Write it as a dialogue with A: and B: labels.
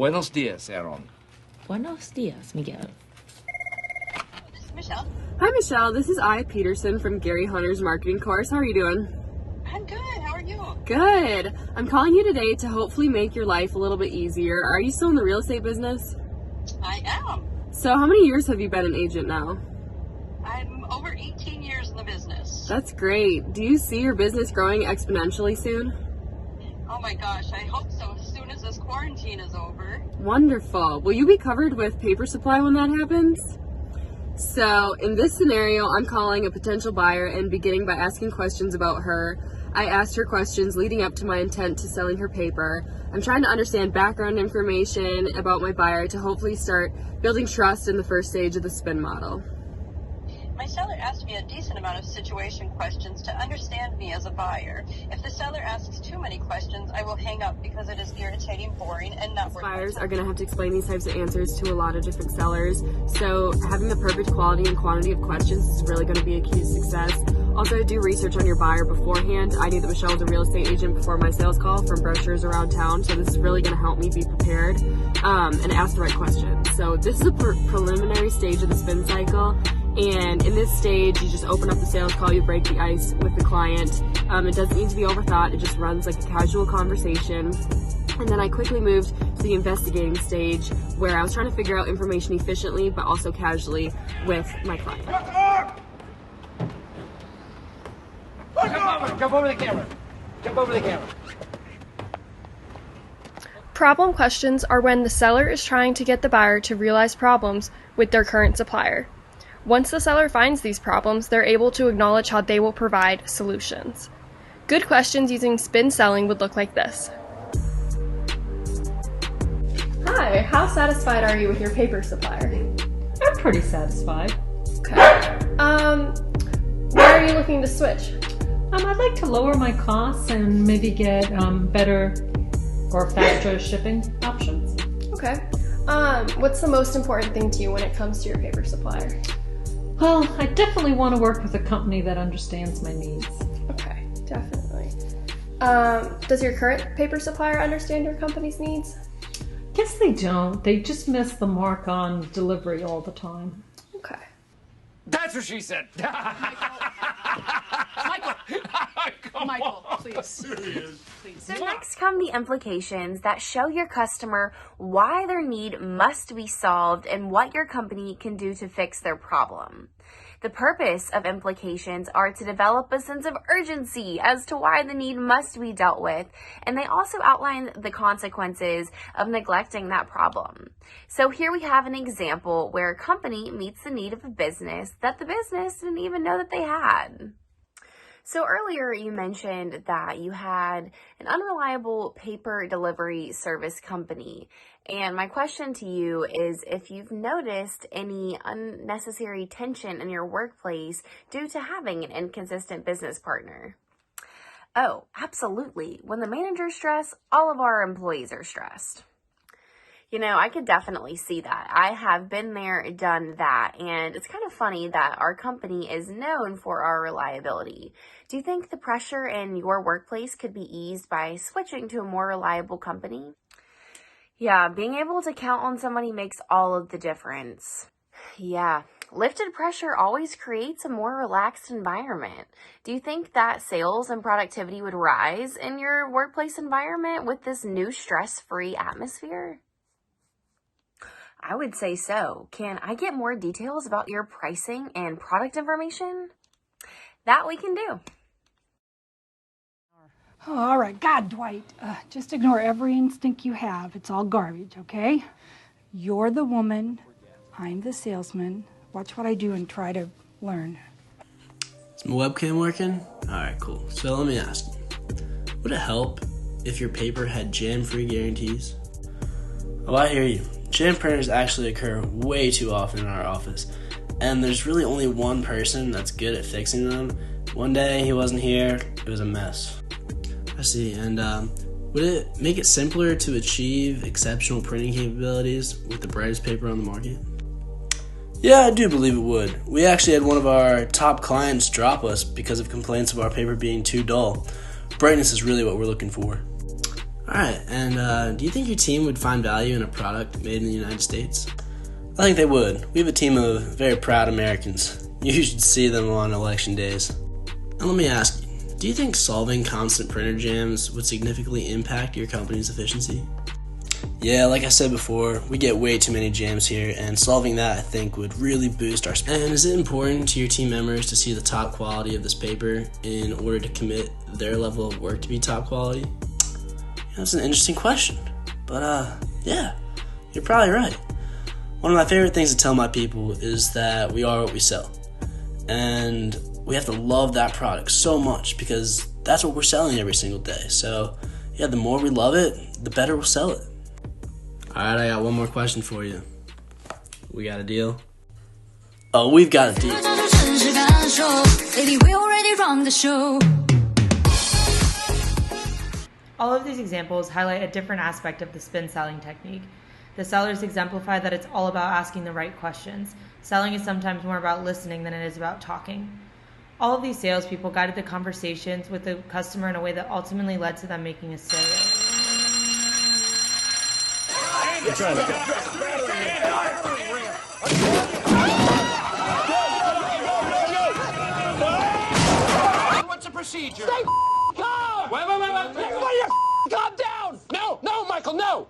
A: Buenos dias, Aaron.
B: Buenos dias, Miguel.
C: This is Michelle.
D: Hi, Michelle. This is I, Peterson from Gary Hunter's marketing course. How are you doing?
C: I'm good. How are you?
D: Good. I'm calling you today to hopefully make your life a little bit easier. Are you still in the real estate business?
C: I am.
D: So how many years have you been an agent now?
C: I'm over 18 years in the business.
D: That's great. Do you see your business growing exponentially soon?
C: Oh my gosh, I hope so. As soon as this quarantine is over.
D: Wonderful. Will you be covered with paper supply when that happens? So in this scenario, I'm calling a potential buyer and beginning by asking questions about her. I asked her questions leading up to my intent to selling her paper. I'm trying to understand background information about my buyer to hopefully start building trust in the first stage of the spin model.
C: My seller asked me a decent amount of situation questions to understand me as a buyer. If the seller asks too many questions, I will hang up because it is irritating, boring, and not worth my
D: Buyers
C: time.
D: are going to have to explain these types of answers to a lot of different sellers. So having the perfect quality and quantity of questions is really going to be a key to success. Also, do research on your buyer beforehand. I knew that Michelle was a real estate agent before my sales call from brochures around town, so this is really going to help me be prepared and ask the right questions. So this is a preliminary stage of the spin cycle. And in this stage, you just open up the sales call, you break the ice with the client. It doesn't need to be overthought, it just runs like a casual conversation. And then I quickly moved to the investigating stage where I was trying to figure out information efficiently, but also casually with my client.
A: Jump over the camera. Jump over the camera.
E: Problem questions are when the seller is trying to get the buyer to realize problems with their current supplier. Once the seller finds these problems, they're able to acknowledge how they will provide solutions. Good questions using spin selling would look like this. Hi, how satisfied are you with your paper supplier?
B: I'm pretty satisfied.
E: Okay. Where are you looking to switch?
B: I'd like to lower my costs and maybe get better or faster shipping options.
E: Okay. What's the most important thing to you when it comes to your paper supplier?
B: Well, I definitely want to work with a company that understands my needs.
E: Okay, definitely. Does your current paper supplier understand your company's needs?
B: Guess they don't. They just miss the mark on delivery all the time.
E: Okay.
A: That's what she said.
F: Michael, please.
G: So next come the implications that show your customer why their need must be solved and what your company can do to fix their problem. The purpose of implications are to develop a sense of urgency as to why the need must be dealt with, and they also outline the consequences of neglecting that problem. So here we have an example where a company meets the need of a business that the business didn't even know that they had. So earlier you mentioned that you had an unreliable paper delivery service company. And my question to you is if you've noticed any unnecessary tension in your workplace due to having an inconsistent business partner. Oh, absolutely. When the manager's stressed, all of our employees are stressed. You know, I could definitely see that. I have been there, done that, and it's kind of funny that our company is known for our reliability. Do you think the pressure in your workplace could be eased by switching to a more reliable company? Yeah, being able to count on somebody makes all of the difference. Yeah, lifted pressure always creates a more relaxed environment. Do you think that sales and productivity would rise in your workplace environment with this new stress-free atmosphere? I would say so. Can I get more details about your pricing and product information? That we can do.
F: Oh, all right. God, Dwight, just ignore every instinct you have. It's all garbage, okay? You're the woman. I'm the salesman. Watch what I do and try to learn.
H: Is my webcam working? Alright, cool. So let me ask you, would it help if your paper had jam-free guarantees? Oh, I hear you. Jam printers actually occur way too often in our office, and there's really only one person that's good at fixing them. One day he wasn't here, it was a mess. I see, and would it make it simpler to achieve exceptional printing capabilities with the brightest paper on the market? Yeah, I do believe it would. We actually had one of our top clients drop us because of complaints of our paper being too dull. Brightness is really what we're looking for. Alright, and do you think your team would find value in a product made in the United States? I think they would. We have a team of very proud Americans. You should see them on election days. And let me ask you, do you think solving constant printer jams would significantly impact your company's efficiency? Yeah, like I said before, we get way too many jams here, and solving that, I think, would really boost our speed. And is it important to your team members to see the top quality of this paper in order to commit their level of work to be top quality? That's an interesting question, but yeah, you're probably right. One of my favorite things to tell my people is that we are what we sell, and we have to love that product so much because that's what we're selling every single day. So yeah, the more we love it, the better we'll sell it. Alright, I got one more question for you. We got a deal? Oh, we've got a deal.
I: Baby, we already run the show.
J: All of these examples highlight a different aspect of the spin selling technique. The sellers exemplify that it's all about asking the right questions. Selling is sometimes more about listening than it is about talking. All of these salespeople guided the conversations with the customer in a way that ultimately led to them making a sale.
A: What's the procedure? Stay calm! Wait. Everybody calm down! No, Michael, no!